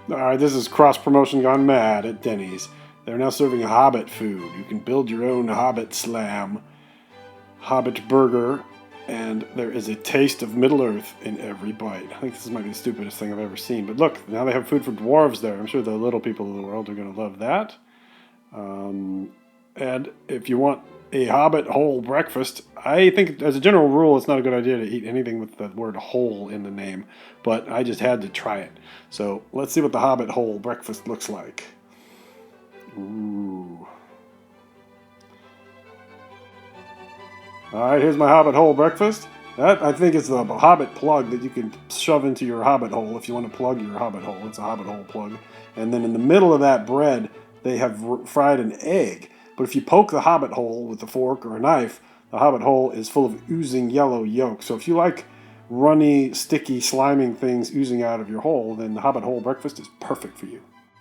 Alright, this is cross promotion gone mad at Denny's. They're now serving Hobbit food. You can build your own Hobbit slam, Hobbit burger, and there is a taste of Middle Earth in every bite. I think this might be the stupidest thing I've ever seen. But look, now they have food for dwarves there. I'm sure the little people of the world are going to love that. And if you want a Hobbit whole breakfast, I think as a general rule, it's not a good idea to eat anything with the word whole in the name. But I just had to try it. So let's see what the Hobbit whole breakfast looks like. Ooh. Alright, here's my Hobbit hole breakfast. That, I think, is the Hobbit plug that you can shove into your Hobbit hole if you want to plug your Hobbit hole. It's a Hobbit hole plug. And then in the middle of that bread, they have fried an egg. But if you poke the Hobbit hole with a fork or a knife, the Hobbit hole is full of oozing yellow yolk. So if you like runny, sticky, sliming things oozing out of your hole, then the Hobbit hole breakfast is perfect for you.